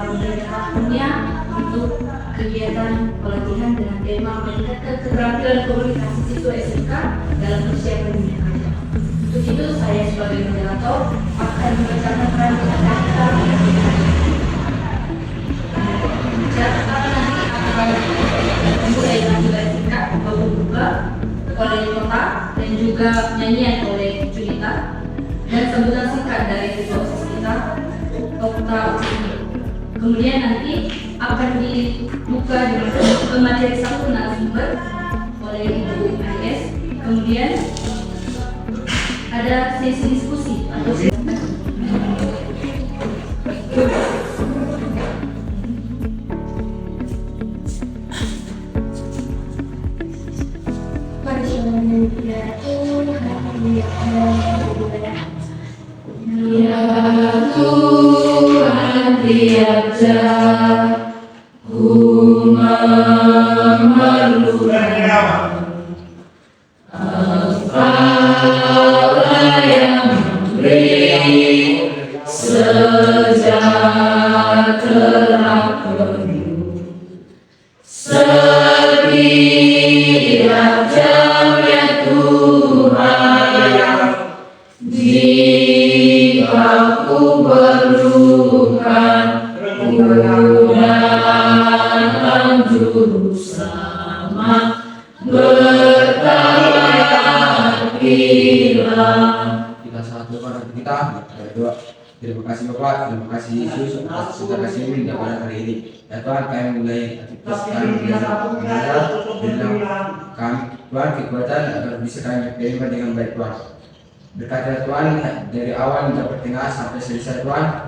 tahunnya untuk kegiatan pelatihan dengan tema meningkatkan keterampilan komunikasi siswa SMK dalam persiapan dunia kerja. Untuk itu saya sebagai moderator akan membacakan perancangan kita mulai dari singkat membuka oleh kota dan juga nyanyian oleh Junita dan sambutan singkat dari ketua OSIS kita Okta Ucini. Kemudian nanti akan dibuka dengan materi satu narasumber oleh Ibu AS. Kemudian ada sesi diskusi atau Tuhan tiada ku memerlukan Allah yang memberi sejahtera penuh setiap jamnya Tuhan. Jika ku perlukan kemudahan juru selamat bertahan hilang. Kita satu para kita berdoa. Terima kasih Bapak, terima kasih Yesus atas segala kasih yang pada hari ini. Ya Tuhan, kami mulai aktivitas kami bilang kami Tuhan kekuatan agar bisa kami terima dengan baik Tuhan. Berkati Tuhan dari awal hingga pertengahan sampai selesai Tuhan,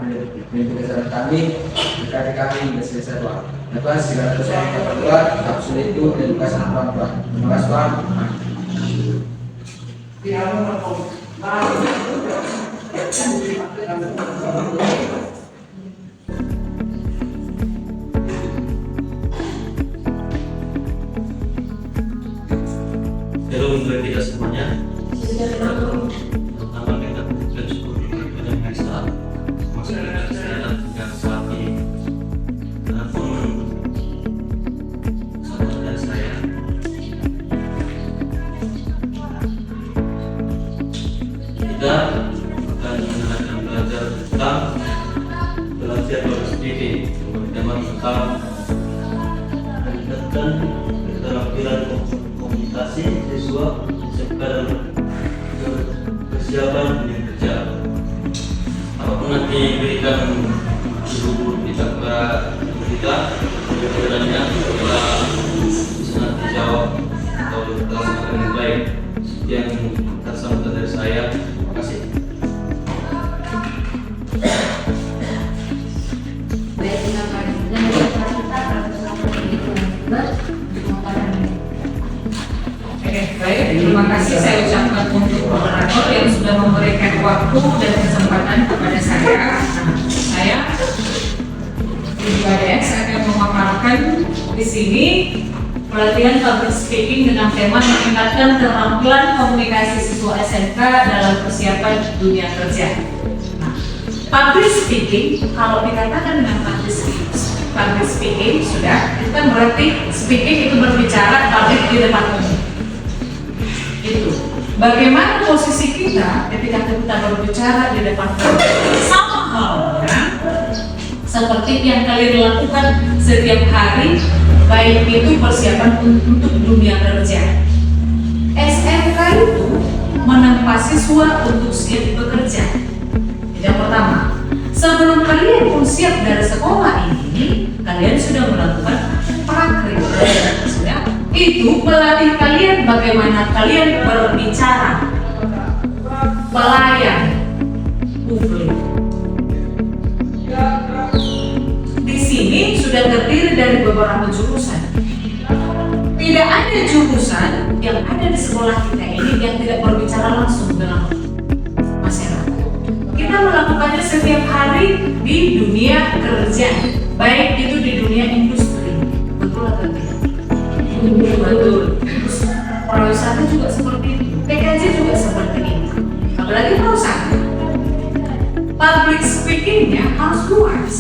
pimpin kesalahan kami, berkati kami hingga selesai Tuhan. Ya Tuhan, segala dosa yang kita berdoa, tak sulit itu dan kasih Tuhan Tuhan. Terima kasih Tuhan. Halo untuk kita semuanya. Pertama kita bersyukur kepada Yang Esa, masih ada kesehatan hingga saat ini. Namun saudara saya kita akan belajar tentang belajar public speaking, tema tentang meningkatkan keterampilan komunikasi siswa dalam persiapan dunia kerja. Apapun nanti berikan guru kita kepada kita, kemudiannya kita bisa nanti jawab atau terlaksana dengan baik. Yang tersambutan dari saya, terima kasih. baik silakan dan kita Baik, terima kasih saya ucapkan untuk moderator yang sudah memberikan waktu dan kesempatan kepada saya. Saya Ibu ADS akan memaparkan di sini pelatihan public speaking dengan tema meningkatkan keterampilan komunikasi siswa SMK dalam persiapan dunia kerja. Nah, public speaking, kalau dikatakan dengan public speaking sudah, itu kan berarti speaking itu berbicara public di depan umum. Itu bagaimana posisi kita ketika kita berbicara di depan umum, sama halnya seperti yang kalian lakukan setiap hari, baik itu persiapan untuk dunia kerja. SMK itu menempa siswa untuk siap bekerja. Yang pertama, sebelum kalian pun siap dari sekolah ini, kalian sudah melakukan prakerja. Itu melatih kalian bagaimana kalian berbicara, pelayan publik. Di sini sudah terdiri dari beberapa jurusan. Tidak ada jurusan yang ada di sekolah kita ini yang tidak berbicara langsung dengan masyarakat. Kita melakukannya setiap hari di dunia kerja, baik itu di dunia industri. Betul atau tidak? Betul. Perusahaan juga seperti itu, PKJ juga seperti itu. Apalagi perusahaan. Public speakingnya harus luas.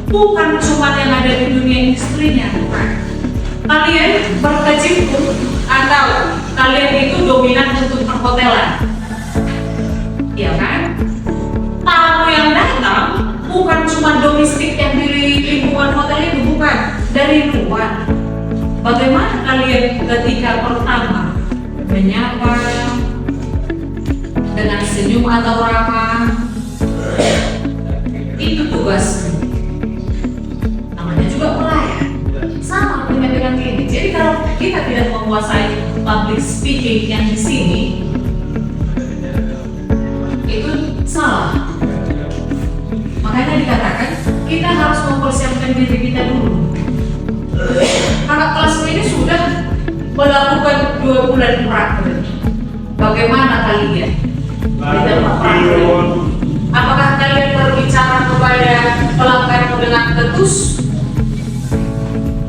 bukan cuma yang ada di dunia industrinya, bukan. Kalian berkecimpung atau kalian itu dominan untuk perhotelan, ya kan? Tamu yang datang bukan cuma domestik yang di lingkungan hotel itu, bukan, dari luar. Bagaimana kalian ketika pertama menyapa dengan senyum atau ramah? Itu tugas. Namanya juga pelayan. Sama dengan ini. Jadi kalau kita tidak menguasai public speaking yang di sini, itu salah. Makanya dikatakan kita harus mempersiapkan diri kita dulu. Kakak kelasku ini sudah melakukan 2 bulan praktek. Bagaimana kalian di tempat praktek? Apakah kalian berbicara kepada pelangganmu dengan ketus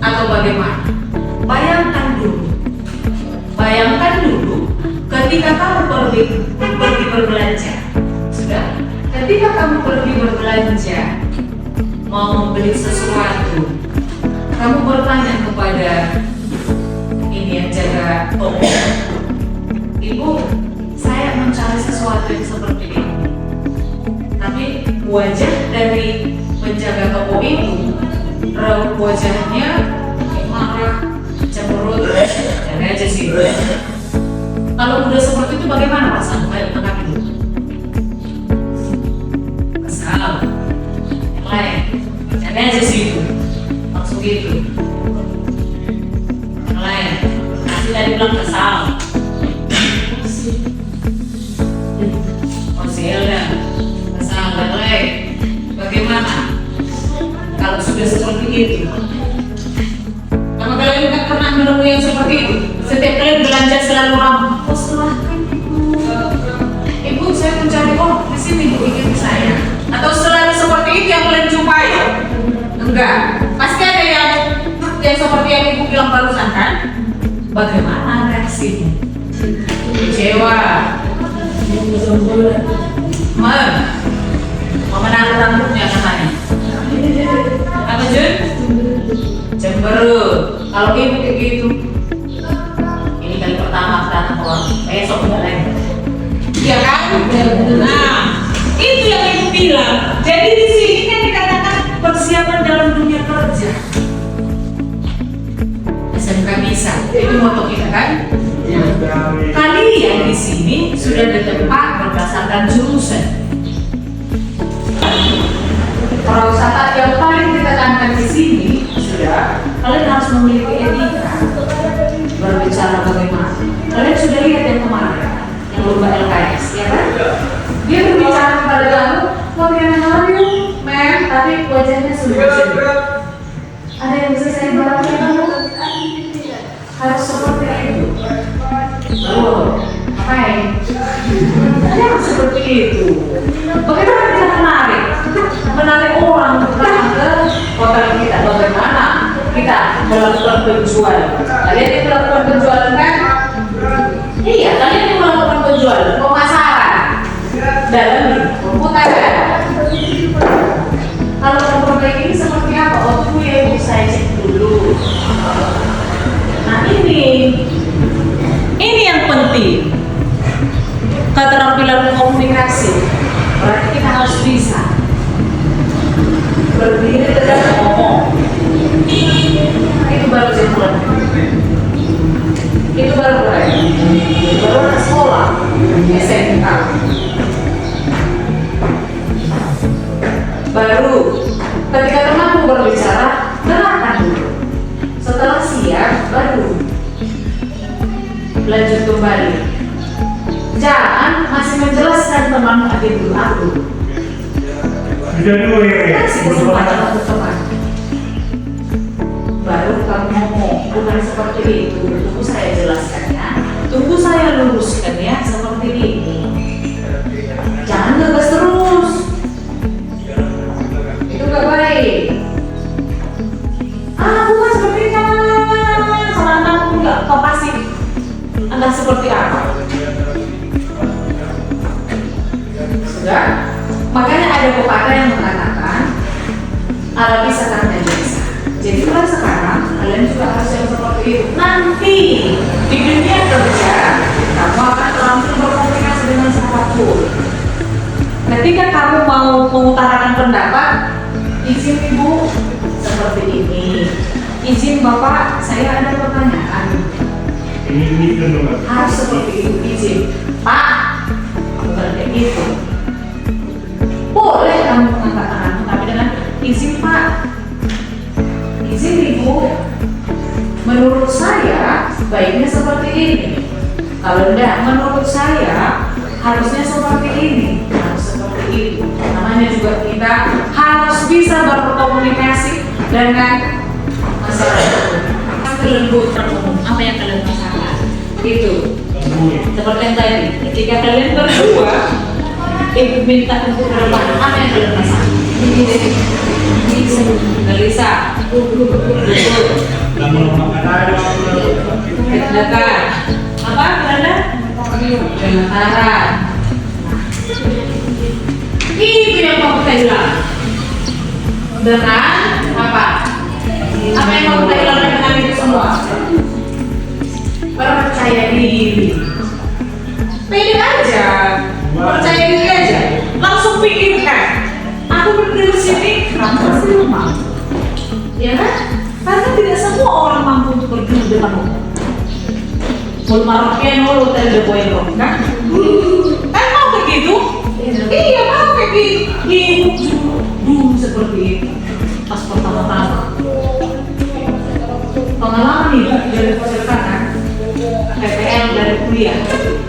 atau bagaimana? Bayangkan dulu ketika kamu pergi berbelanja. Sudah? Ketika kamu pergi berbelanja, mau membeli sesuatu, kamu bertanya kepada ini yang jaga toko, Ibu, saya mencari sesuatu yang seperti ini. Tapi wajah dari penjaga toko itu, raut wajahnya marah, cemberut, dan aja sih. Kalau udah seperti itu bagaimana perasaan kalian tanggapi dulu? Kesal, lain, dan aja sih itu, langsung gitu. Yang lain, nanti tadi bilang kesal. Oh Zelda, kesal dan lain. Bagaimana? Kalau sudah seperti itu, kalau kalian tak pernah menemui yang seperti itu, setiap kalian belanja selalu ramah. Oh silahkan ibu, saya mencari di sini ibu ikuti saya. Atau selalu seperti itu yang kalian jumpai? Enggak, pasti ada yang seperti yang ibu bilang barusan kan? Bagaimana reaksinya? Kecewa, memenarik rambutnya katanya. Apa Jun? Cemberut. Kalau ibu kayak gitu, ini kali pertama karena keluar, besok enggak lagi. Iya kan? Nah, itu yang ibu bilang. Jadi di sini kan dikatakan persiapan dalam dunia kerja. SMK bisa, itu moto kita kan? Kalian di sini sudah ditempa berdasarkan jurusan. Perawatan yang paling ditekankan di sini sudah, kalian harus memiliki etika berbicara bagaimana. Kalian sudah lihat yang kemarin, yang lomba LKS, ya kan? Dia berbicara kepada kamu, bagaimana mem, tapi wajahnya sudah sedih. Ada yang bisa saya bantu kamu? Harus seperti itu. Oh, ngapain? Harus seperti itu. Bagaimana kita menarik orang untuk datang ke hotel kita? Bagaimana kita melakukan penjualan? Kalian yang melakukan penjualan kan? Iya, kalian yang melakukan penjualan, pemasaran dalam pemutaran. Kalau memperbaiki ini seperti apa? Oh, ya, saya cek dulu. Nah ini yang penting, keterampilan komunikasi. Berarti kita harus bisa berdiri tegak ngomong. Itu baru jalan. Itu baru anak sekolah SMK. Baru ketika temanmu berbicara, dengarkan dulu. Setelah siap, baru lanjut kembali. Jangan masih menjelaskan temanmu dulu aku. Kasih kesempatan untuk teman. Baru kamu ngomong, bukan seperti itu. Tunggu saya jelaskan ya. Tunggu saya luruskan ya, seperti ini. Jangan ngegas terus. Itu gak baik. Bukan seperti itu. Selama aku gak kau pasti Anda seperti apa? Sudah? Makanya ada pepatah yang mengatakan Arabis mengutarakan pendapat, izin Ibu seperti ini. Izin Bapak, saya ada pertanyaan. Harus seperti itu, izin. Pak, bukan kayak gitu. Boleh kamu mengatakan, tapi dengan izin Pak, izin Ibu. Menurut saya baiknya seperti ini. Kalau tidak, menurut saya harusnya seperti ini, harus seperti itu. Namanya juga kita harus bisa berkomunikasi dengan masyarakat. Kelembutan umum, apa yang kalian rasakan? Itu seperti yang tadi, ketika kalian berdua Ibu minta untuk berapa, apa yang kalian rasakan? Ini gelisah, dekat, apa berada? Gemetaran. Itu yang kamu hilang. Dengan apa? Apa yang kamu hilang dengan itu semua? Percaya diri. Pede aja, percaya diri aja. Langsung pikirkan. Aku berdiri di sini, kamu pasti rumah. Ya kan? Karena tidak semua orang mampu untuk berdiri di depan umum. Mau marahkan lo tadi poin lo, kan? Kan mau begitu? Iya mau kayak gitu. Dulu seperti itu. Pas pertama-tama. Pengalaman nih dari persertaan PPL dari kuliah.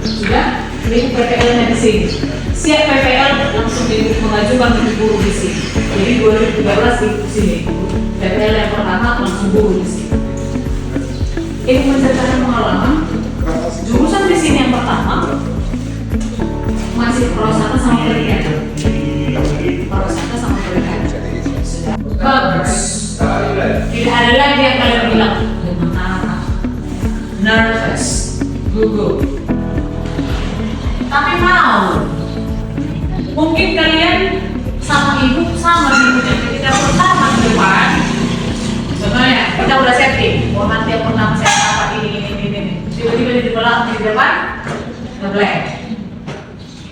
Sudah? Ini PPL-nya di sini. Siap PPL langsung mengajukan menjadi guru di sini. Jadi 2013 di sini. PPL yang pertama langsung guru di sini. Ini menceritakan pengalaman. Jurusan di sini yang pertama masih perosahaan sama perikanan. Perosahaan sama perikanan. Sudah bagus. Tidak ada lagi yang kalian bilang gemetar, nervous, gugup. Tapi mau. Mungkin kalian sama ibu sama di ibu ketika pertama di depan. Sebenarnya kita udah setting. Oh nanti yang pertama saya apa ini. Tiba-tiba di depan ngeblank.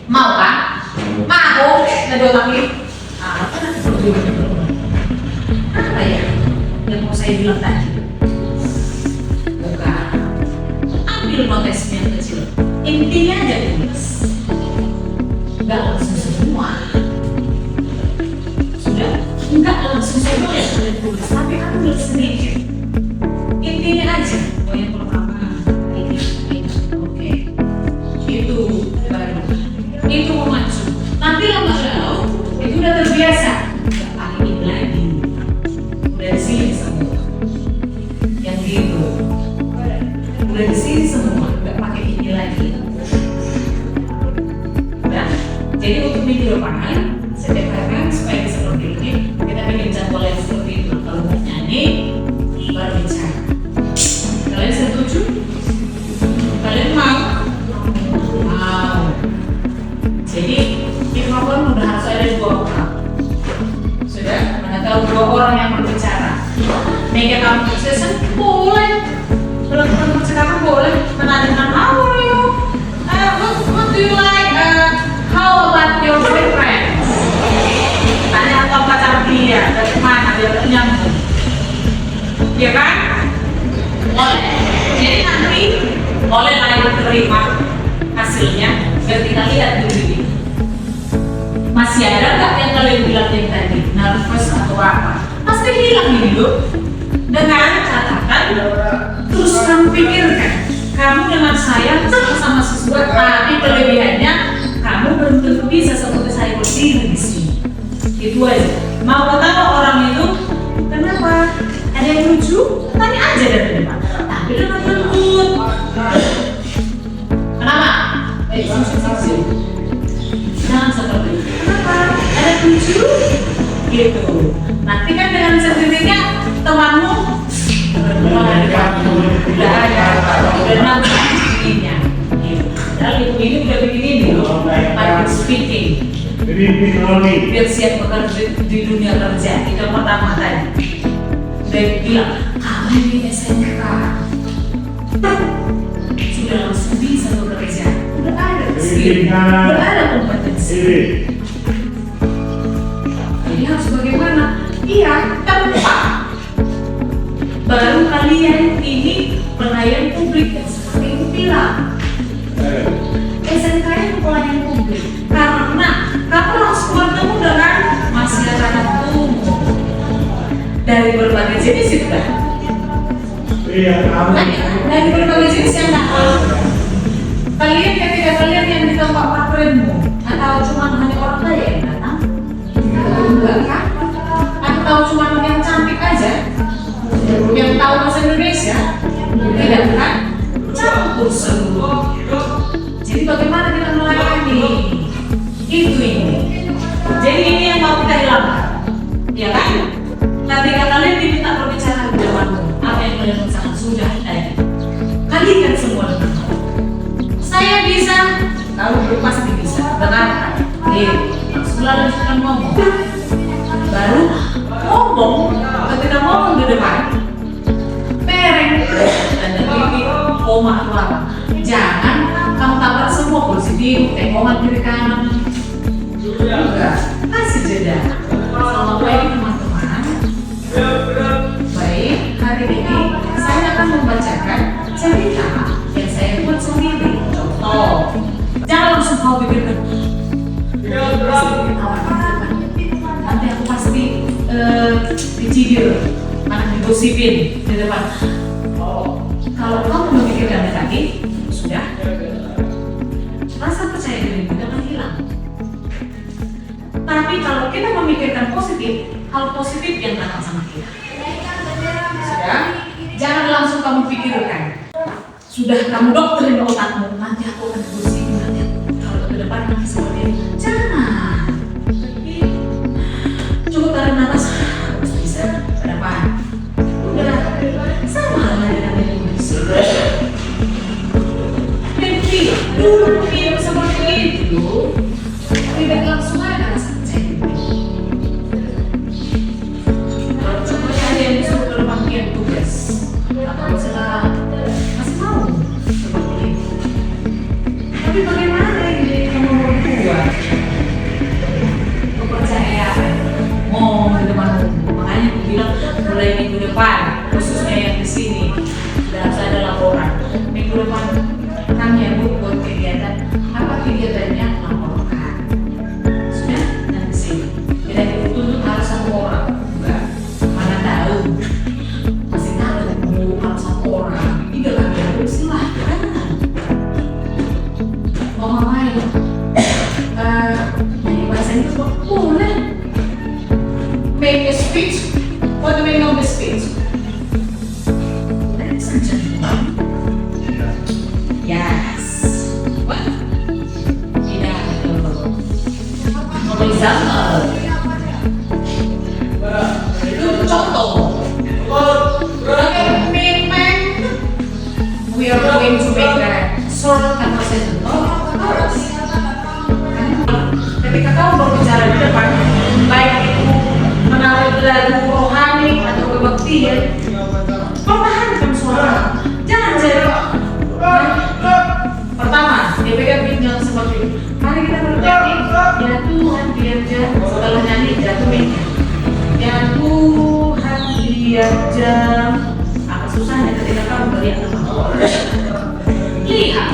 Mau kan? Mau? Ngedot lagi? Apa ya yang mau saya bilang tadi? Bukan. Ambil notesnya yang kecil. Intinya aja tulis. Enggak langsung semua. Sudah? Enggak langsung semua ya kalian tulis. Tapi ambil sedikit. Intinya aja. Oh yang pertama. Itu memacu. Nanti lama-lama itu udah terbiasa. Gak pakai ini lagi. Udah di sini semua. Yang gitu. Udah di sini semua. Gak pakai ini lagi. Udah. Jadi untuk minggu depan setiap hari supaya seperti ini kita bikin jadwal yang seperti itu. Kalau mau nyanyi baru bicara. Kalian setuju? Kalian mau? Mau. Jadi di program udah harus ada 2 orang. Sudah? Mana tahu 2 orang yang berbicara. Make a conversation boleh. Teman-teman percakapan boleh. Menanyakan how are you? What do you like? How about your boyfriend? Tanya atau pacar dia dari mana dia nyambung. Iya kan? Boleh. Jadi nanti boleh lain terima hasilnya. Biar kita lihat dulu ini. Masih ada nggak yang kalian bilang yang tadi nervous atau apa? Pasti hilang ini loh. Dengan catatan terus kamu pikirkan kamu dengan saya sama-sama sesuai, tapi kelebihannya kamu belum tentu bisa seperti saya berdiri di sini. Itu aja. Mau tahu orang itu kenapa? Ada yang lucu? Tanya aja dari depan. Tapi dengan lembut. Kenapa? Jangan seperti itu. Kenapa? Ada lucu? Gitu. Nanti kan dengan sendirinya temanmu udah ada ininya. Dan ini udah bikin ini loh. Public speaking. Biar siap bekerja di dunia kerja. Itu yang pertama tadi. Udah bilang kamu ini SMK. Sudah langsung bisa bekerja. Udah ada skill, udah ada kompetensi. kalian ini pelayan publik yang seperti itu bilang. SMK itu pelayan publik karena kamu langsung bertemu dengan masyarakat umum dari berbagai jenis itu kan? Dari berbagai jenis yang datang. Kalian ketika kalian yang di tempat partnermu atau cuma hanya orang kaya yang datang? Enggak kan? Atau cuma yang cantik aja? Yang tahu bahasa Indonesia? Tidak kan? Campur semua. Jadi bagaimana kita melayani? Itu ini. Jadi ini yang mau kita hilangkan, ya kan? Ketika kalian diminta berbicara di depanmu, apa yang kalian rasakan sudah ada. Kalian semua dengar. Saya bisa, kamu pasti bisa. Dengarkan. Langsung lanjutkan ngomong. Baru ngomong, ketika ngomong di depan, pereng dan lebih koma atau apa. Jangan kamu tabrak semua positif, tekongan kiri kanan. Enggak, kasih jeda. Selamat pagi teman-teman. Baik, hari ini saya akan membacakan cerita yang saya buat sendiri. Contoh, jangan langsung kau pikirkan. Nanti aku pasti dicidil, mana digosipin di depan. Kalau kamu memikirkan lagi, sudah. Rasa percaya diri kita akan hilang. Tapi kalau kita memikirkan positif, hal positif yang datang sama kita. Sudah, jangan langsung kamu pikirkan. Sudah kamu doktrin otakmu, nanti aku akan digosipin, nanti kalau ke depan nanti seperti ini. Jangan. Cukup tarik nafas, bisa ke depan. Udah, sama halnya dengan Indonesia. Dulu hidup seperti itu, tidak langsung ada rasa percaya diri. Kalau contohnya ada yang disuruh ke pembagian tugas, atau misalnya masih mau seperti itu. Tapi bagaimana ini kamu berdua? Kepercayaan, ngomong di depan umum. Makanya aku bilang mulai minggu depan, khususnya yang di sini, sudah harus ada laporan. Minggu depan kami yang buat kegiatan, apa kegiatannya laporkan. Sudah, nanti sini. Tidak dituntut harus satu orang, enggak. Mana tahu, masih tahu mau satu orang. Tidak lagi harus silahkan. Mau ngapain? Jadi bahasa itu boleh. Make a speech. What do we know the speech? Let's saja. Yes. What? Tidak. For example, itu contoh. We are going to make a short conversation. Ketika kamu berbicara di depan, baik itu menarik lagu rohani atau kebaktian, pertahankan suara. Jangan jadi. Pertama, dia pegang pinggang seperti itu. Mari kita bernyanyi. Ya Tuhan biar jatuh. Setelah nyanyi jatuh pinggang. Ya Tuhan biar jam. Apa susahnya ketika kamu melihat teman-teman? Lihat.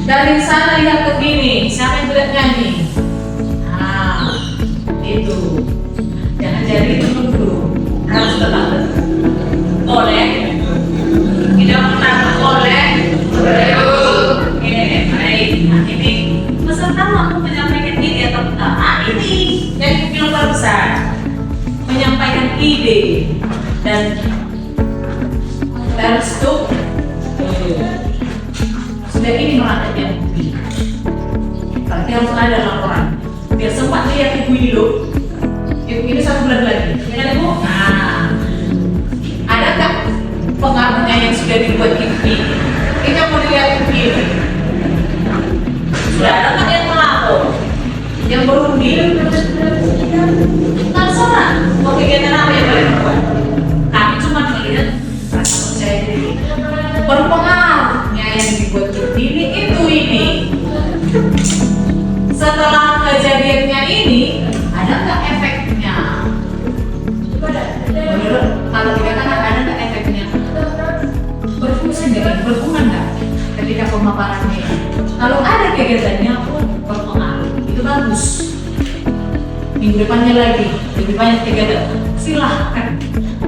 Dari sana lihat ke sini. Siapa yang tidak nyanyi? Nah, itu. Jangan jadi itu dulu. Harus tetap oleh. Tidak pernah oleh. Ini peserta mampu menyampaikan ide atau ini yang film besar menyampaikan ide dan terstup sudah ini melatih yang bukti. Berarti harus ada laporan biar sempat lihat ibu ini loh. Ibu ini 1 bulan lagi, ya kan ibu? Nah, adakah pengaruhnya yang sudah dibuat ibu ini? Kita mau dilihat ibu ini. Sudah ada yang melapor, yang berundi. Terserah mau kegiatan apa yang boleh buat. Kami cuma melihat rasa percaya diri. Berpengaruhnya yang dibuat ini itu ini. Setelah kejadiannya ini, ada nggak efeknya? Menurut kalau dikatakan ada nggak efeknya? pemaparannya. Kalau ada kegiatannya pun berpengaruh, itu bagus. Minggu depannya lagi lebih banyak kegiatan, silahkan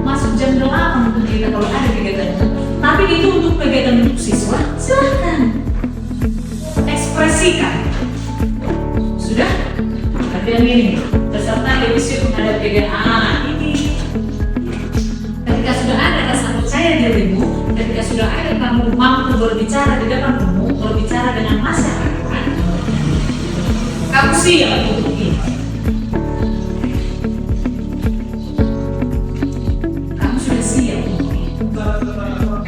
masuk jam 8 untuk kita kalau ada kegiatan. Tapi itu untuk kegiatan untuk siswa, silahkan ekspresikan. Sudah? Kemudian ini peserta revisi menghadapi kegiatan ini. Ketika sudah ada rasa percaya dirimu, ketika sudah ada kamu mampu berbicara di depan umum, berbicara dengan masyarakat, kamu siap untuk ini. Kamu sudah siap untuk ini.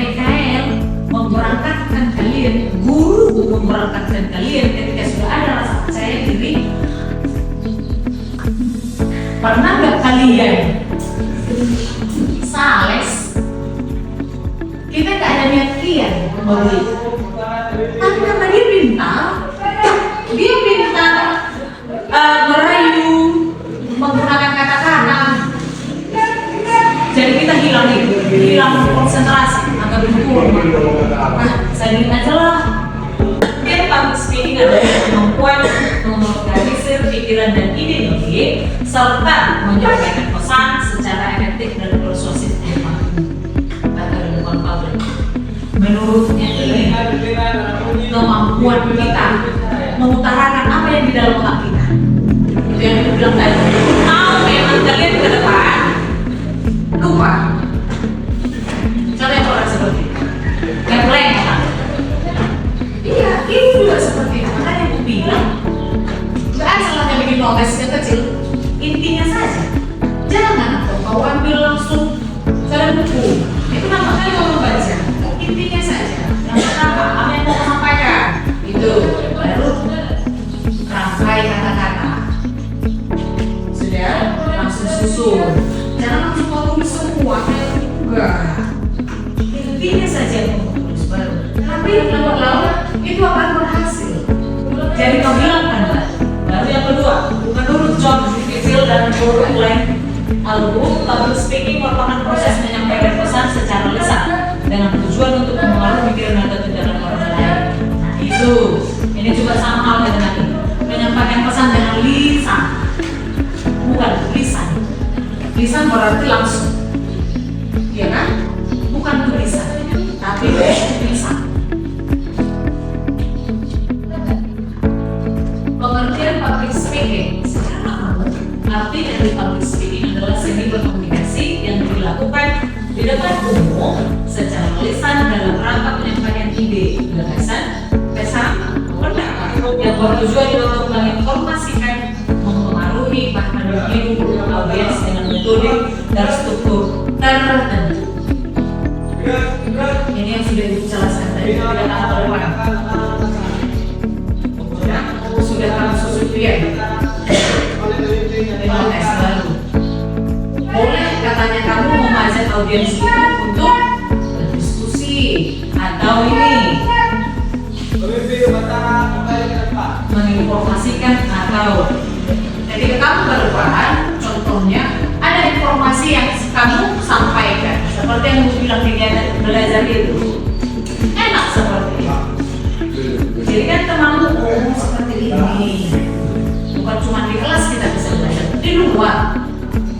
PKL memberangkatkan kalian, guru memberangkatkan kalian ketika sudah ada rasa percaya diri. Pernah nggak kalian sales? Kita nggak ada niat kian membeli, tapi karena dia pintar merayu, menggunakan kata-kata, jadi kita hilang konsentrasi, agak berkurang. Saya bilang aja lah, dia public speaking adalah kemampuan mengorganisir pikiran dan ide-ide serta menyampaikan pesan secara efektif dan persuasif atau di depan publik. Menurutnya ini kemampuan kita mengutarakan apa yang di dalam otak kita. Itu yang aku bilang tadi. Kalau memang kalian ke depan lupa, contohnya orang seperti itu, yang blank kan? Iya, ini juga seperti itu. Makanya aku bilang nggak ada salahnya bikin notes yang kecil. Intinya saja, jangan kau ambil langsung dalam buku. Itu kan makanya mau membaca. Intinya saja. Yang pertama, apa yang mau sampaikan? Itu baru rangkai kata-kata. Sudah, langsung susun. Jangan langsung mau tulis semua. Enggak. Intinya saja mau tulis baru. Tapi lama-lama itu akan berhasil. Jadi kau bilang kan, baru yang kedua, menurut John Fitzgerald dan Guru lain, public speaking merupakan proses menyampaikan pesan secara lisan dengan tujuan untuk mempengaruhi pikiran atau tindakan orang lain. Nah itu, ini juga sama hal dengan tadi, menyampaikan pesan dengan lisan, bukan tulisan. Lisan berarti langsung, ya kan? Bukan tulisan, tapi lisan. Pengertian public speaking secara umum, arti dari public speaking adalah seni berkomunikasi yang dilakukan di depan umum secara lisan dalam rangka menyampaikan ide, gagasan, pesan, pendapat yang bertujuan untuk menginformasikan, mempengaruhi, bahkan menghibur audiens dengan metode dan struktur tertentu. Ini yang sudah dijelaskan tadi, tidak akan terlupa. Sudah kamu susun dia. Memang tes baru. Boleh katanya kamu mengajak audiens itu untuk berdiskusi atau ini menginformasikan atau ketika kamu berperan, contohnya ada informasi yang kamu sampaikan seperti yang aku bilang kegiatan belajar itu enak seperti itu. Jadi kan temanmu seperti ini, bukan cuma di kelas kita bisa belajar, di luar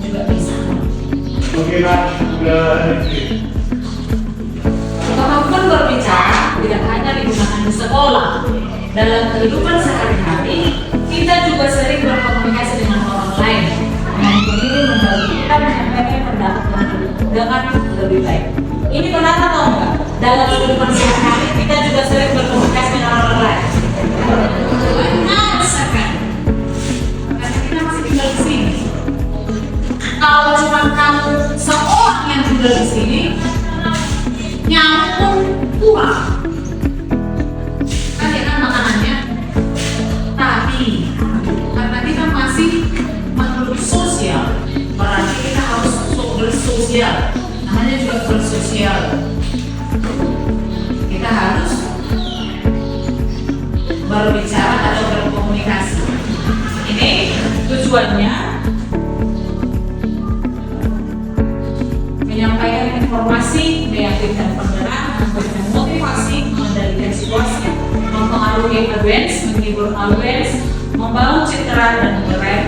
juga bisa. Kemampuan berbicara tidak hanya digunakan di sekolah, dalam kehidupan sehari-hari kita juga sering berkomunikasi dengan orang lain. Kemampuan ini membantu kita menyampaikan pendapat dengan lebih baik. Ini benar atau enggak? Dalam kehidupan sehari-hari kita juga sering berkomunikasi dengan orang lain. Benar sekali. Karena kita masih tinggal di sini. Kalau cuma kamu seorang yang tinggal di sini, nyambung kurang. Kan ya kan makanannya. Tapi karena kita masih makhluk sosial, berarti kita harus bersosial. Namanya juga bersosial. Kita harus berbicara atau berkomunikasi. Ini tujuannya menyampaikan informasi, meyakinkan pendengar, memberikan motivasi, mengendalikan situasi menghibur audiens, membangun citra dan keren.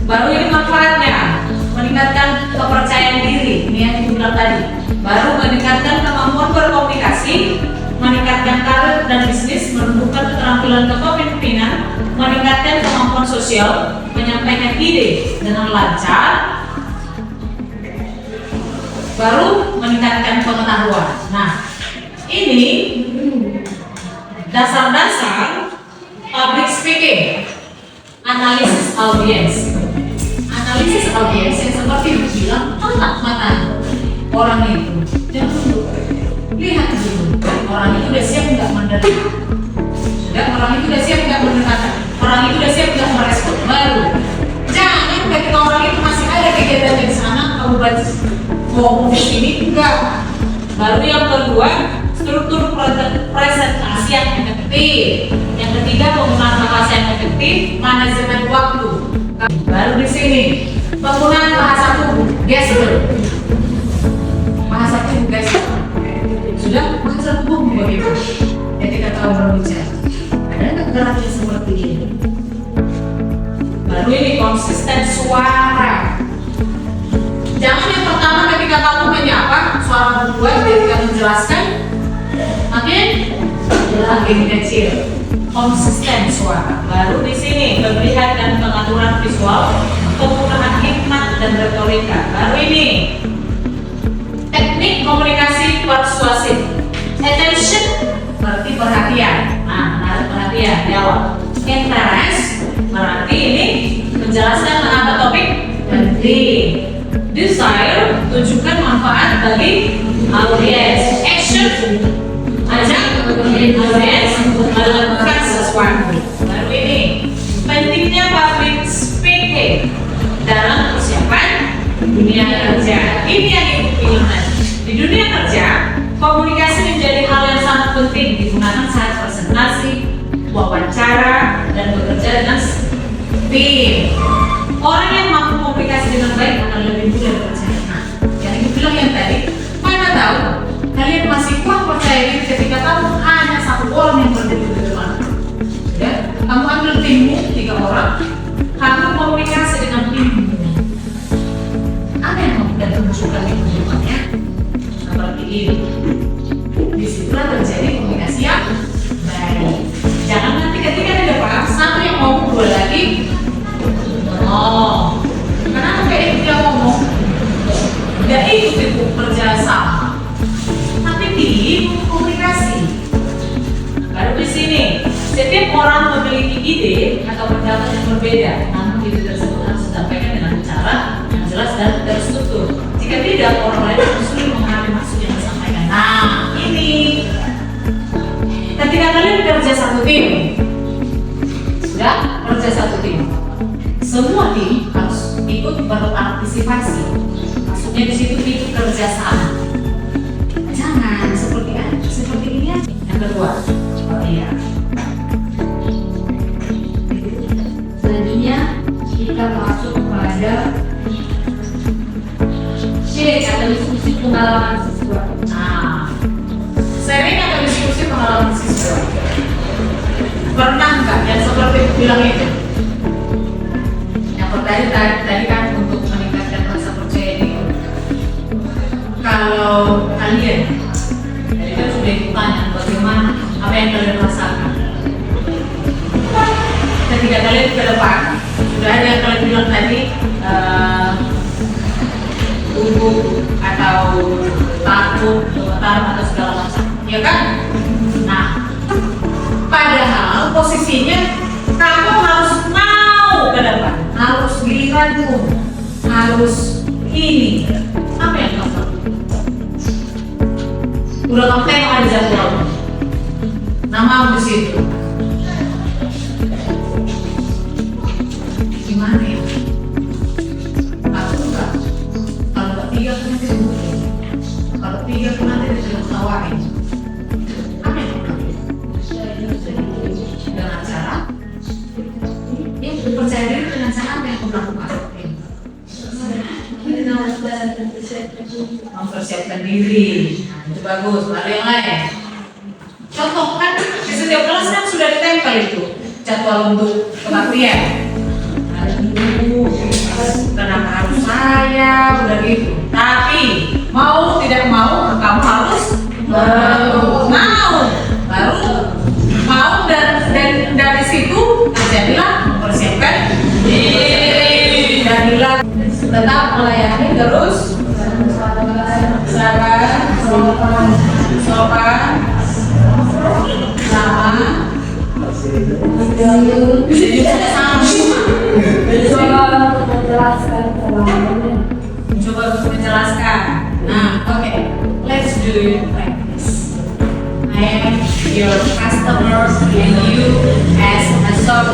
Baru ini manfaatnya, meningkatkan kepercayaan diri, ini yang dibilang tadi. Baru meningkatkan kemampuan berkomunikasi, meningkatkan karir dan bisnis, menumbuhkan keterampilan kepemimpinan, meningkatkan kemampuan sosial, menyampaikan ide dengan lancar, baru meningkatkan pengetahuan. Nah, ini dasar-dasar public speaking, analisis audiens. Analisis audiens yang seperti dibilang, tatap mata orang itu. Jangan dulu, lihat dulu, orang itu udah siap nggak menerima. Sudah, orang itu udah siap nggak mendekatkan. Orang itu udah siap nggak merespon. Baru, jangan ketika orang itu masih ada kegiatan di sana, kamu ngomong di sini enggak. Baru yang kedua, struktur presentasi yang efektif. Yang ketiga, penggunaan bahasa yang efektif, manajemen waktu. Baru di sini, penggunaan bahasa tubuh, gestur. Bahasa tubuh, gestur. Sudah, bahasa tubuh begitu. Ketika kamu berbicara, ada nggak geraknya seperti ini? Baru ini konsisten suara. Jangan yang pertama ketika kamu menyapa, suara berdua ketika menjelaskan makin kecil. Konsisten suara. Baru di sini pemilihan dan pengaturan visual, penggunaan hikmat dan retorika. Baru ini teknik komunikasi persuasif. Attention berarti perhatian. Nah, menarik perhatian di awal. Interest berarti ini menjelaskan tentang topik penting. Desire, tunjukkan manfaat bagi audiens. Action, ajak audiens melakukan sesuatu. Baru ini pentingnya public speaking dalam persiapan dunia kerja. Ini yang ibu pilihkan. Di dunia kerja, komunikasi menjadi hal yang sangat penting digunakan saat presentasi, wawancara, dan bekerja dengan tim. Orang yang mampu komunikasi dengan baik akan lebih mudah percaya. Nah, yang ibu bilang yang tadi, mana tahu kalian masih kurang percaya diri ketika kamu hanya satu orang yang berdiri di depan. Ya, kamu ambil timmu 3 orang, kamu komunikasi dengan timmu. Apa yang kamu tidak tunjukkan di depannya? Seperti ini. Disitulah terjadi komunikasi yang baik. Jangan nanti ketika di depan satu yang ngomong, 2 lagi. Oh, kenapa kayak dia ngomong? Tidak ikut itu kerja sama, tapi di komunikasi. Baru di sini, setiap orang memiliki ide atau pendapat yang berbeda, namun ide tersebut harus disampaikan dengan cara yang jelas dan terstruktur. Jika tidak, orang lain akan sulit memahami maksud yang disampaikan. Nah, ini ketika kalian kerja satu tim, sudah kerja satu tim. Semua tim harus ikut berpartisipasi. Maksudnya di situ ikut kerjasama. Jangan seperti ini aja. Yang kedua, iya. Selanjutnya kita masuk pada sharing atau diskusi pengalaman siswa. Nah, sharing atau diskusi pengalaman siswa. Pernah nggak yang seperti bilang itu? Tadi kan untuk meningkatkan rasa percaya diri. Kalau kalian, tadi kan sudah ditanya bagaimana, apa yang kalian rasakan. Ketika kalian ke depan, sudah ada yang kalian bilang tadi, gugup atau takut, gemetar atau segala macam, ya kan? Nah, padahal posisinya kamu harus mau ke depan. Harus giliranmu, harus ini. Apa yang kamu lakukan? Udah kamu tengok ada jadwal, namamu di situ. Gimana ya? Aku enggak. Kalau ketiga kan nanti dibutuhin. Kalau tiga kan nanti ditawarin. Apa yang kamu lakukan? Dengan cara percaya diri dengan cara apa yang kamu lakukan? Mempersiapkan diri. Nah, itu bagus. Lalu yang lain, contohkan setiap kelas kan sudah ditempel itu jadwal untuk kebaktian. Ada dulu, kenapa harus saya, udah gitu. Tapi mau tidak mau, kamu harus mau dan dari situ terjadilah mempersiapkan diri, jadilah tetap melayani terus sabar, sopan, sama bisa juga coba untuk menjelaskan. Nah, oke, let's do it like this. I am your customer and you as a shop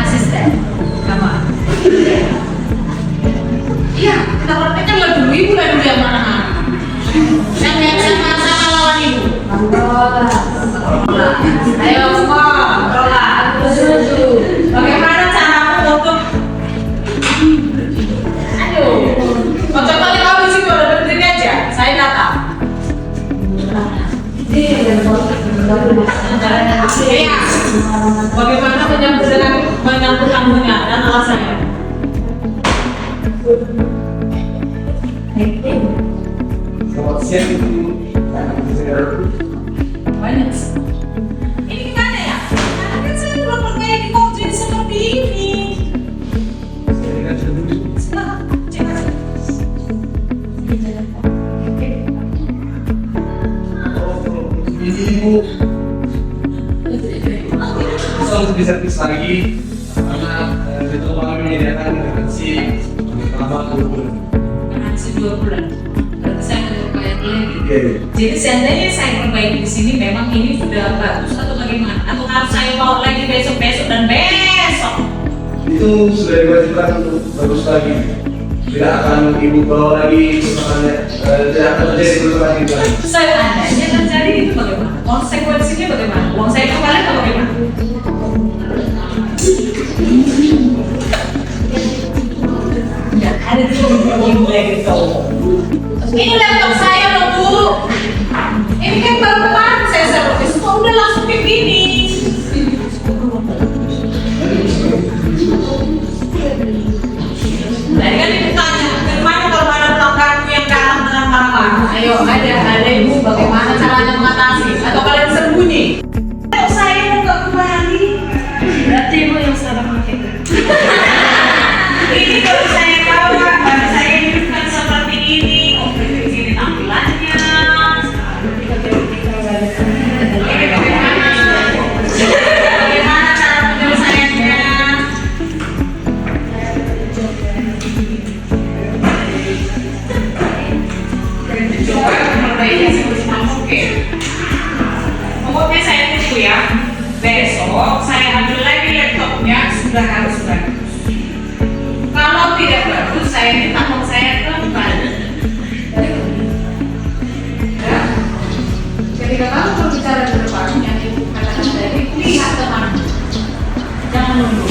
assistant. Come on. Iya, kita praktekkan lah dulu. Ibu lah dulu yang mana? Yang sama-sama lawan ibu. Ayo semua, Rola. Bagaimana cara untuk? Aduh, kocok kali kamu di situ ada berdiri aja. Saya datang. Iya. Bagaimana menyambut tamunya dan alasannya? Selamat siang, Banyak. Ini gimana ya? Karena kan saya belum pernah di coaching seperti ini. Silakan, cek aja. Ibu selalu bisa servis lagi karena itu kami menyediakan garansi selama 2 bulan. Garansi 2 bulan. Berarti saya menurut klien lagi. Iya. Jadi seandainya saya perbaiki di sini, memang ini sudah bagus atau bagaimana? Atau harus saya bawa lagi besok dan besok? Itu sudah diwajibkan untuk bagus lagi. Tidak akan ibu bawa lagi kerusakannya, tidak akan terjadi kerusakan itu lagi. Seandainya terjadi itu bagaimana? Konsekuensinya bagaimana? Uang saya kembali atau bagaimana? Tidak ada ibu lagi tahu. Ini laptop saya loh Bu. Ini kan baru kemarin saya servis, kok udah langsung kayak gini? Tadi kan ibu tanya, bagaimana kalau ada pelangganmu yang kalah dengan marah-marah? Ayo, ada ibu, bagaimana caranya mengatasi? Atau kalian sembunyi? Kalau saya mau nggak kembali, berarti ibu yang salah pakai. Ini baru saya bawa, baru saya hidupkan seperti ini. Oh, di sini tampilannya. Bagaimana cara penyelesaiannya? Coba memperbaiki semaksimal mungkin. Pokoknya saya tunggu ya. Besok saya ambil lagi laptopnya, sudah harus bagus. Kalau tidak bagus, saya minta uang saya kembali. Ya. Ketika kamu berbicara di depan, yang ibu katakan tadi, lihat teman. Jangan nunggu.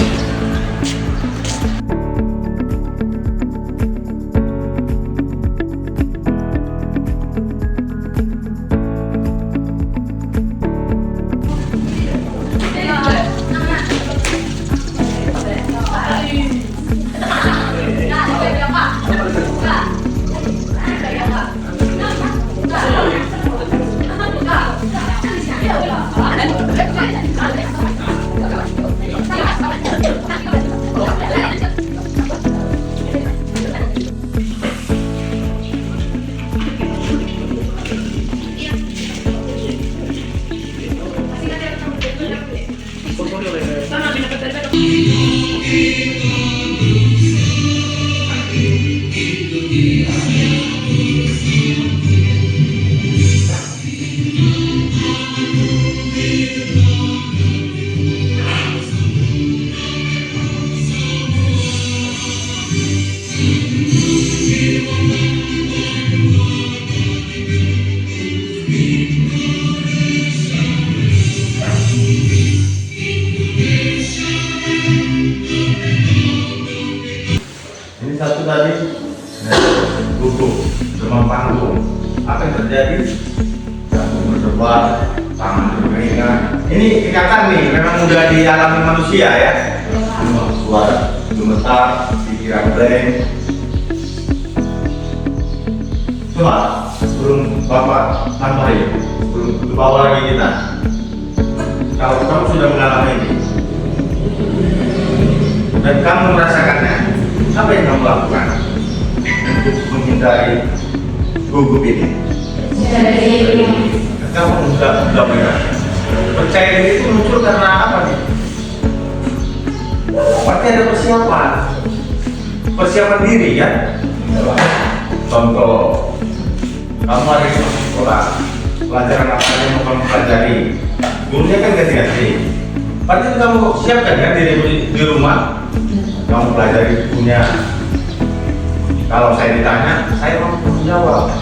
Ini satu tadi duduk demam panggung. Apa yang terjadi? Jantung berdebar, tangan berkeringat, Ini kenyataan nih, memang udah dialami manusia ya. Suara gemetar, pikiran blank. Coba sebelum Bapak tambahin, sebelum ke bawah lagi kita. Kalau kamu sudah mengalami ini dan kamu merasakannya, apa yang kamu lakukan untuk menghindari gugup ini? Kamu sudah benar. Percaya diri itu muncul karena apa nih? Pasti ada persiapan. Persiapan diri ya. Contoh, kamu hari ini masuk sekolah, pelajaran apa yang mau kamu pelajari? Gurunya kan ganti-ganti. Pasti itu kamu siapkan ya di rumah. Kamu pelajari bukunya. Kalau saya ditanya, saya mampu menjawab.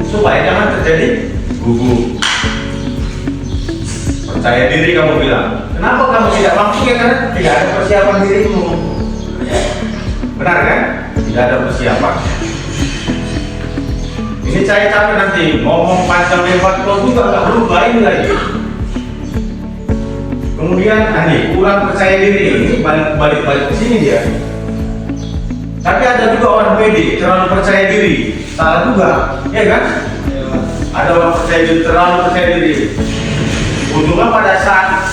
Supaya jangan terjadi gugup. Percaya diri kamu bilang. Kenapa kamu tidak mampu ya? Karena tidak ada persiapan dirimu. Benar kan? Tidak ada persiapan. Ini saya capek nanti ngomong panjang lebar kok juga nggak berubah ini lagi. Kemudian kurang percaya diri ini balik ke sini dia. Tapi ada juga orang pede terlalu percaya diri, salah juga, ya kan? Ada orang percaya diri terlalu percaya diri. Ujungnya pada saat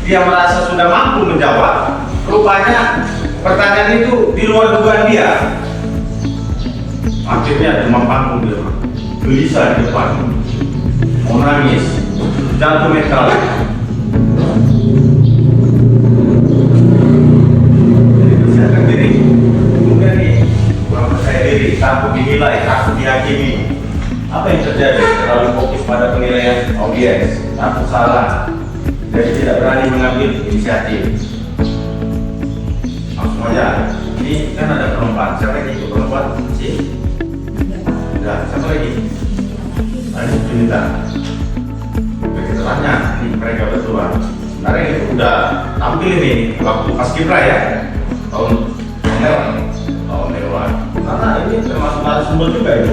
dia merasa sudah mampu menjawab, rupanya pertanyaan itu di luar dugaan dia. Akhirnya demam panggung dia, gelisah di depan, mau nangis, jatuh mental. Jadi persiapkan diri. Kemudian nih, kurang percaya diri, takut dinilai, takut dihakimi. Apa yang terjadi? Terlalu fokus pada penilaian audiens, takut salah, jadi tidak berani mengambil inisiatif. Langsung aja. Ini kan ada perempuan, siapa yang ikut perempuan? Si? Udah, satu lagi. Ada cerita. Kita tanya, nih mereka berdua. Sebenarnya itu udah tampil nih waktu paskibra ya, tahun lewat. Karena ini termasuk narasumber juga itu.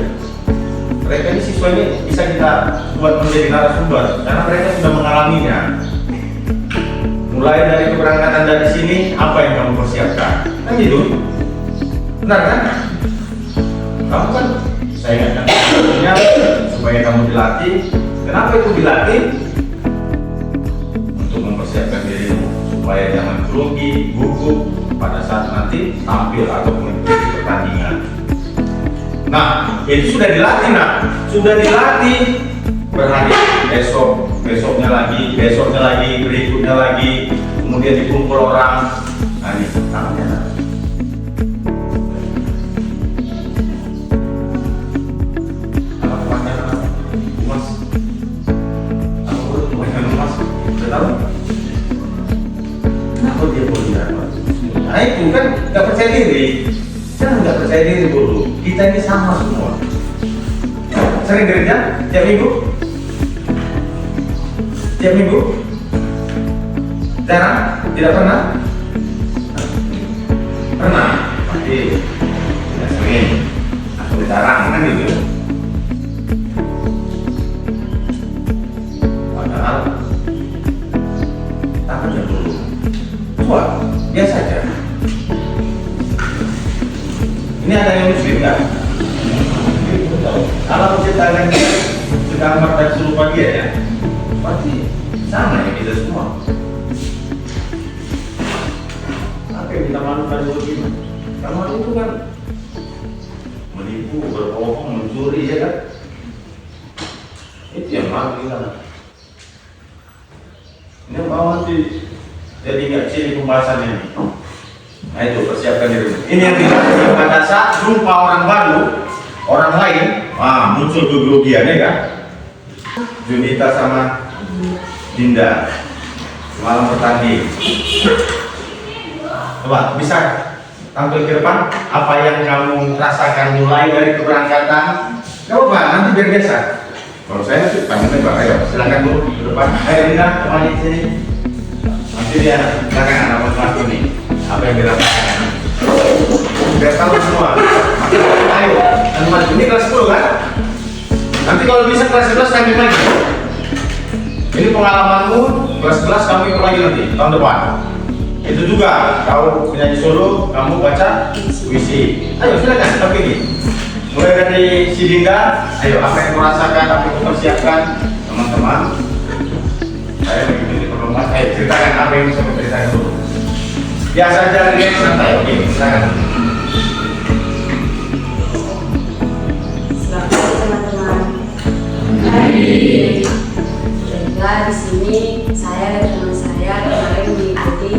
Mereka ini siswa ini bisa kita buat menjadi narasumber karena mereka sudah mengalaminya. Mulai dari keberangkatan dari sini, apa yang kamu persiapkan? Kan gitu, benar kan? Kamu kan, saya ingatkan sebelumnya supaya kamu dilatih. Kenapa itu dilatih? Untuk mempersiapkan dirimu supaya jangan grogi, gugup pada saat nanti tampil atau mengikuti pertandingan. Nah, itu sudah dilatih, sudah dilatih berhari, besoknya lagi, berikutnya lagi, kemudian dikumpul orang. Nah, ini tangannya. Apa kepanjangan Mas? Apa kepanjangan Mas? Sudah tahu? Kenapa dia boleh dapat? Nah, itu kan nggak percaya diri. Jangan nggak percaya diri dulu. Kita ini sama semua. Sering gereja tiap minggu? Tiap minggu? Jarang? Tidak pernah? Pernah? Pasti tidak sering. Atau jarang kan gitu. Padahal takut ya dulu. Coba, biasa aja. Ini ada yang muslim kan? Kalau menciptakan segambar dan serupa dia ya, pasti sama ya kita semua. Apa yang kita malukan begini? Kamu itu kan menipu, berbohong, mencuri ya kan? Itu yang malu kita. Ini mau nanti jadi nggak ciri pembahasannya ini. Nah itu persiapkan diri. Ini yang dilakukan pada saat jumpa orang baru, orang lain, muncul kegrogian ya kan? Junita sama Dinda malam bertanding. Coba bisa tampil ke depan apa yang kamu rasakan mulai dari keberangkatan. Gak apa-apa, nanti biar biasa. Kalau saya sih panjang lebar, ayo silakan dulu ke depan. Ayo Dinda, kembali sini. Nanti dia silakan anak masuk ini. Apa yang dirasakan? Biar tahu semua. Ayo, ini kelas 10 kan? Nanti kalau bisa kelas 11 kami lagi. Ini kelas 11 kamu ikut lagi nanti tahun depan. Itu juga kau penyanyi solo, kamu baca puisi. Ayo silakan, tapi ini mulai dari si Dinda. Ayo apa yang merasakan, apa yang mempersiapkan teman-teman. Saya mengikuti perlombaan. Ayo ceritakan apa yang bisa ceritakan dulu. Biasa aja nih, santai. Oke, silakan. Selamat pagi teman-teman. Hari juga di sini saya dan teman saya kemarin mengikuti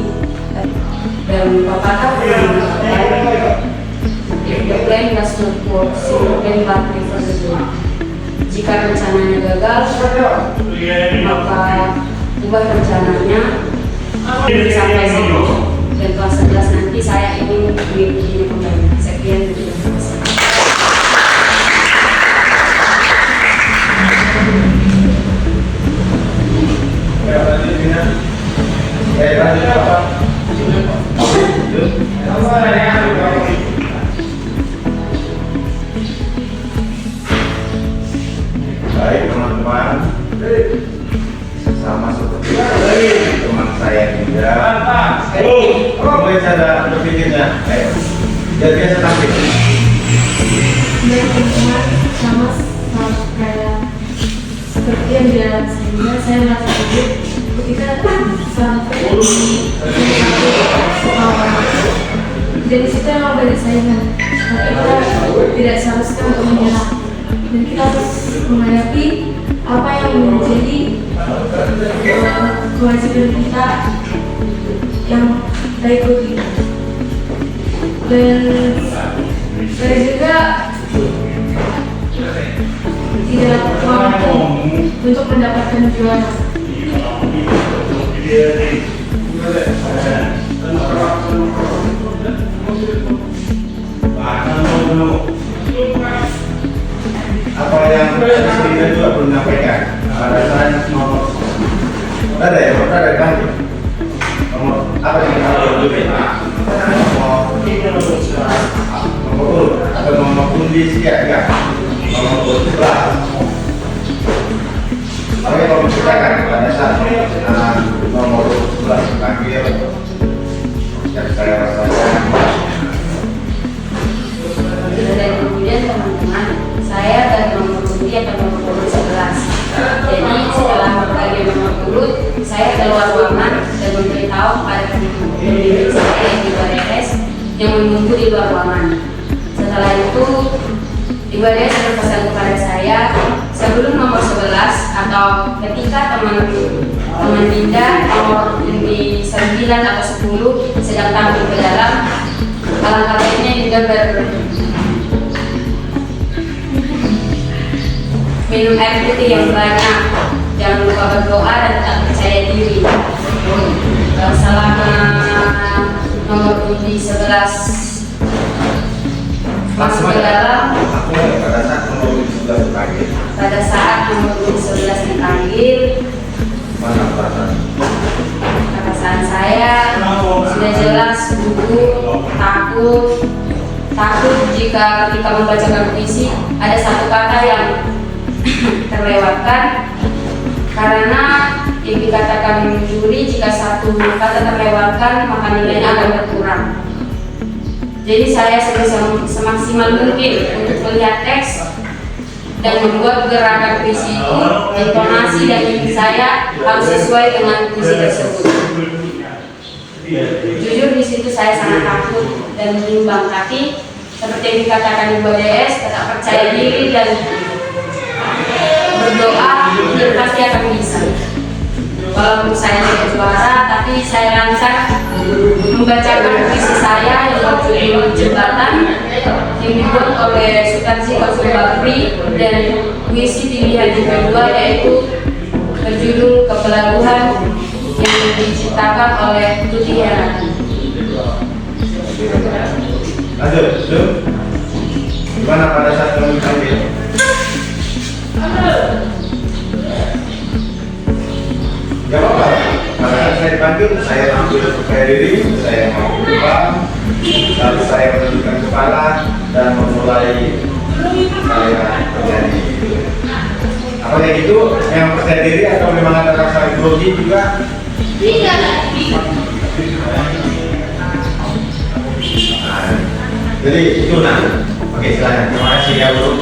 dan Bapak pernah mengatakan the plan does not work, so plan but prefer. Jika rencananya gagal, maka ubah rencananya sampai situ. Dan kelas 11 nanti saya ingin mengikutinya kembali. Sekian terima kasih. Baik teman-teman, sama seperti teman saya juga. Mulai cara berpikirnya, jadi biasa tampil. Dan teman-teman sama kayak seperti yang di dalam saya merasa hidup ketika sampai dari situ emang banyak saingan, tapi kita tidak seharusnya untuk menyerah dan kita harus menghadapi apa yang menjadi kewajiban kita yang baik bagi kita. Dan saya juga tidak mampu untuk mendapatkan juara. Apa yang kita juga belum menyampaikan pada saat nomor ada ya, ada kan? Nomor apa yang kita perlu nomor atau nomor undi ya, nomor 11. Oke, kalau kita kan pada saat nomor 11 terakhir yang saya rasakan. Dan kemudian teman-teman, saya dari nomor undi atau nomor urut 11. Jadi setelah membagi nomor urut, saya keluar ruangan dan memberitahu kepada pembimbing saya yang di BDS yang menunggu di luar ruangan. Setelah itu, di BDS berpesan kepada saya, sebelum nomor 11 atau ketika teman Dinda nomor di 9 atau 10 sedang tampil ke dalam, alangkah baiknya Dinda minum air putih yang banyak, jangan lupa berdoa dan tetap percaya diri. Selama nomor undi 11 masuk ke dalam, pada saat nomor undi 11 dipanggil, perasaan saya sudah jelas gugup, takut jika ketika membacakan puisi ada satu kata yang terlewatkan, karena yang dikatakan juri jika satu kata terlewatkan maka nilainya akan berkurang. Jadi saya semaksimal mungkin untuk melihat teks dan membuat gerakan puisi itu, intonasi dan mimik saya harus sesuai dengan puisi tersebut. Jujur di situ saya sangat takut dan menimbang, tapi seperti yang dikatakan Ibu DS, tetap percaya diri dan berdoa dan pasti akan bisa. Walaupun saya tidak juara, tapi saya lancar membacakan puisi saya yang berjudul Jembatan yang dibuat oleh Sutarsi Kausul Bakri, dan puisi pilihan yang kedua yaitu berjudul Kepelabuhan yang diciptakan oleh Tuti Herati. Lanjut, gimana pada saat kamu tampil? Gak apa-apa, pada saat saya dipanggil, saya tampil percaya diri, saya mau berubah, lalu saya menundukkan kepala dan memulai saya menjadi. Apa kayak gitu? Yang percaya diri atau memang ada rasa grogi juga? Tidak. Nah, jadi itu nah. Oke, silakan. Terima kasih ya bro.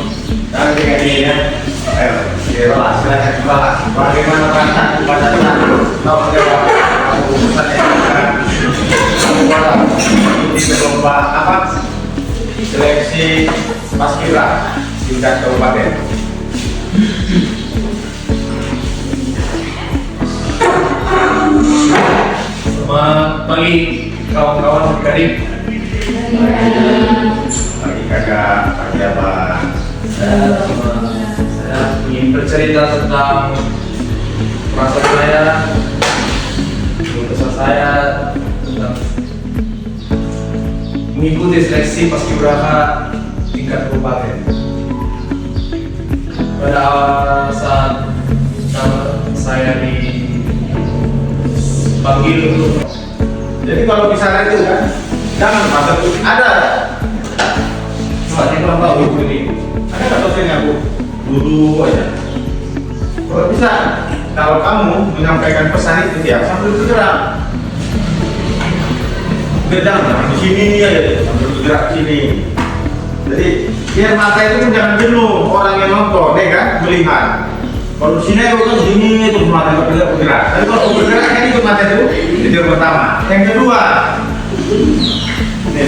Sekarang dengan ini ya. Ayo, silakan dibahas. Bagaimana perasaan pada saat tahu urusan yang di lomba apa? Seleksi paskibra tingkat kabupaten. Selamat pagi kawan-kawan dari Bagi kakak, bagi apa? saya ingin bercerita tentang perasaan saya, keputusan saya tentang mengikuti seleksi paskibraka tingkat kabupaten. Pada saat saya dipanggil untuk Jadi kalau misalnya itu kan, jangan pasang ada. Soalnya kurang tahu ibu ini. Ada nggak dosennya bu? Duduk aja. Kalau bisa, kalau kamu menyampaikan pesan itu ya sambil bergerak. Jangan di sini aja, sambil bergerak sini. Jadi biar mata itu kan jangan jenuh orang yang nonton, ya kan, melihat. Kalau di sini itu kan sini terus mata bergerak. Tapi kalau bergerak kan itu mata itu yang pertama. Yang kedua, ini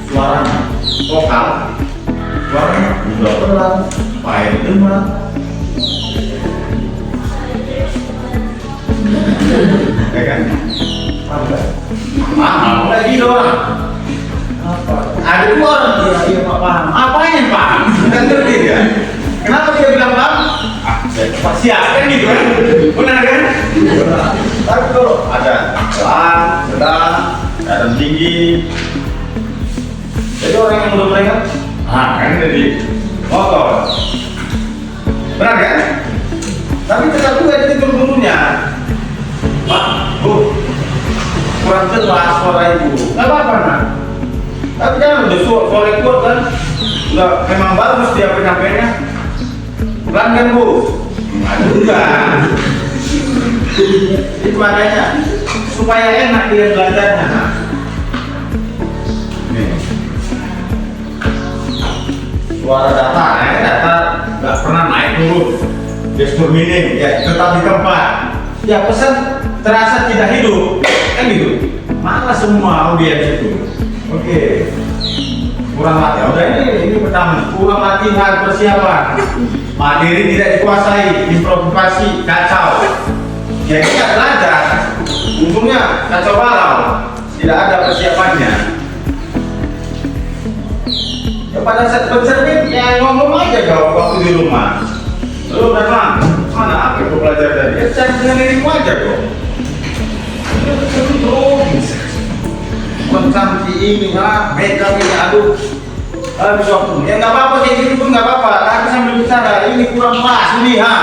suaranya vokal, suaranya udah pelan, pahit dengar. Ya kan? Paham lagi dong. Ada dua orang dia Pak paham. Apanya paham? Kan ngerti dia. Kenapa dia bilang paham? Pak siap kan gitu kan? Benar kan? Tapi kalau ada pelan, sedang, ada tinggi. Jadi orang yang belum mereka, kan jadi motor. Benar kan? Tapi tetap juga jadi guru-gurunya. Pak, Bu, kurang jelas suara ibu. Nggak apa-apa, nak. Tapi jangan udah suara kuat kan? Udah memang bagus dia penyampaiannya. Pelan kan bu? Nggak juga. Itu makanya supaya enak dia belajarnya. Nah. Nih. Suara datar, ya datar nggak pernah naik turun. Gestur minim, ya tetap di tempat. Ya pesan terasa tidak hidup, kan gitu. Mana semua audiens itu? Oke. Kurang latihan. Udah ini pertama. Kurang latihan persiapan. Materi tidak dikuasai, improvisasi kacau. Ya kita belajar. Untungnya kacau balau. Tidak ada persiapannya. Ya pada saat bercermin ya ngomong aja kalau waktu di rumah. Lu memang mana apa yang belajar dari? Ya cari dengan dirimu aja kok. Mencantik ini lah, mereka ini aduh. Habis waktu, ya nggak apa-apa kayak gitu pun nggak apa-apa. Tapi sambil bicara ini kurang pas ini ha.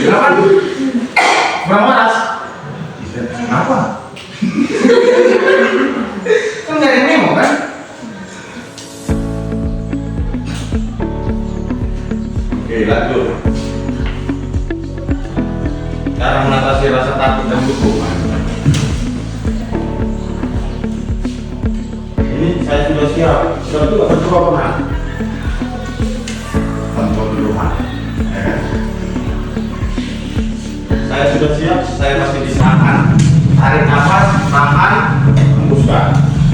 Kenapa? Kurang panas. Kenapa? Kan nggak ada memo kan? Oke lanjut. Cara mengatasi rasa takut dan gugup. Ini saya sudah siap. Sudah juga bercoba pernah. Kontrol di rumah. Ya kan? Saya sudah siap. Saya masih bisa tahan. Tarik nafas, tahan, hembuskan.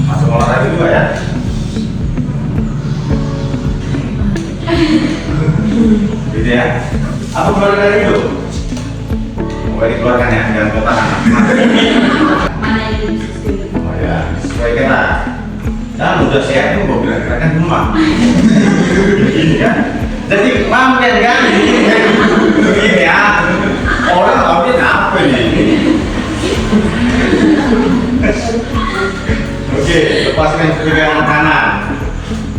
Masuk olahraga juga ya. Gitu ya. Apa keluar dari itu? Mulai dikeluarkan ya, jangan kau tahan. Mana yang sistem? Oh ya, sesuaikan lah. Nah, udah sehat tuh, gue bilang gerakan rumah. Begini kan. Jadi mampir kan, begini ya. Orang tahu dia apa ini. Oke, lepaskan pegangan kanan.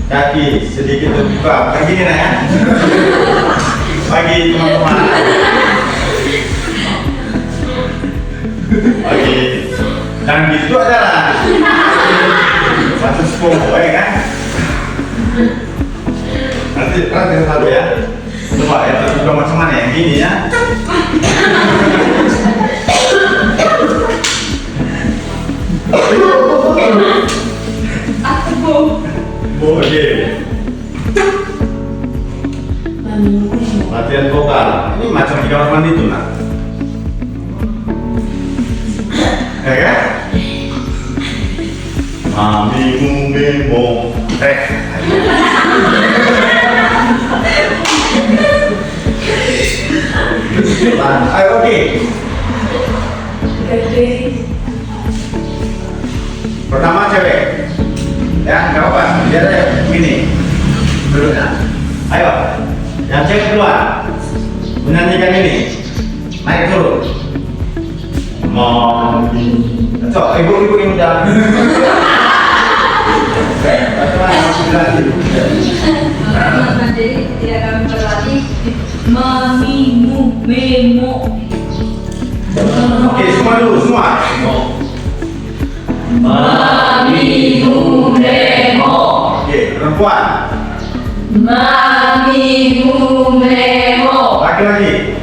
Kaki sedikit terbuka, kayak gini nah ya. Bagi teman-teman. Oke, dan gitu adalah. macam sepuluh ya kan? Nanti perhatikan satu ya. Coba ya, terbuka macam mana yang gini ya? Oke. Latihan vokal. Ini macam di kamar mandi tuh nak. Ya kan? Mamimu memo. Ayo oke. Pertama cewek. Ya, nggak apa-apa. Lihat aja begini. Duduknya. Ayo. Yang cewek keluar. Menyanyikan ini. Naik turun. Mami. Cok, ibu-ibu yang udah. Jadi dia akan berlatih mamimu memo. Oke, semua dulu, semua. Mamimu memo. Oke, perempuan. Mamimu memo. Laki-laki.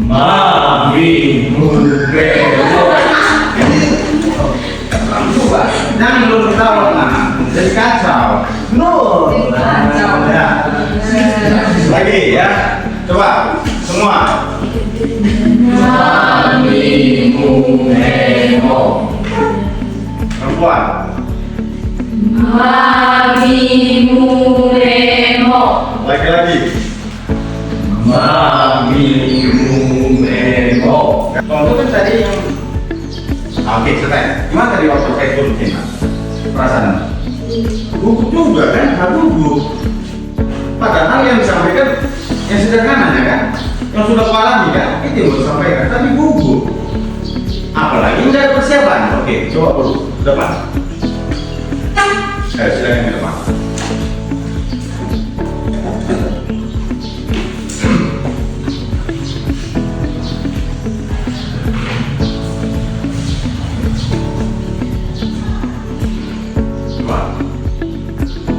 Mamimu memo. Jangan dulu ketawa, nah. Jadi kacau. No. Ya. Lagi ya. Coba semua. Mamimu memo. Perempuan. Mamimu memo. Laki-laki. Mamimu memo. Kalau kan tadi yang oke, selesai. Gimana tadi waktu saya turun sini? Perasaan? Gugup juga kan? Nggak gugup. Padahal yang disampaikan yang sederhananya kan? Yang sudah pahami kan? Itu yang mau sampaikan. Tapi gugup. Apalagi udah ada persiapan. Oke, coba dulu. Depan. Silakan ke depan.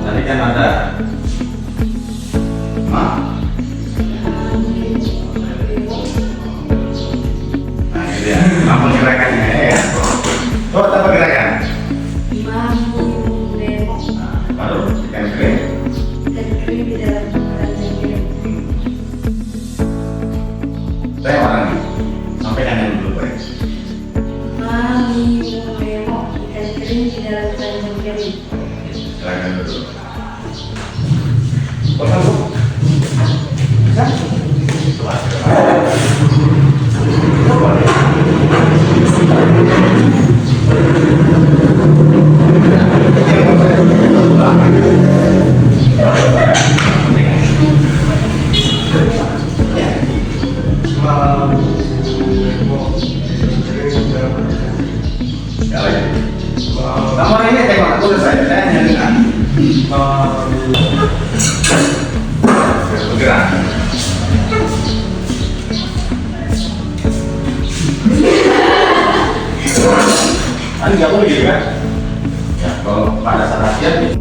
Tadi kan ada nah ini dia, langsung gerakannya ya. Coba tambah gerakan. Baru ikan kering. Saya orangnya sampaikan yang dulu baik. Silakan dulu. Potong bu. Bisa? Coba. Nomor ini tengok aku selesai. Saya hanya dengar. Bergerak. Tadi nggak boleh gitu kan? Ya, kalau pada saat latihan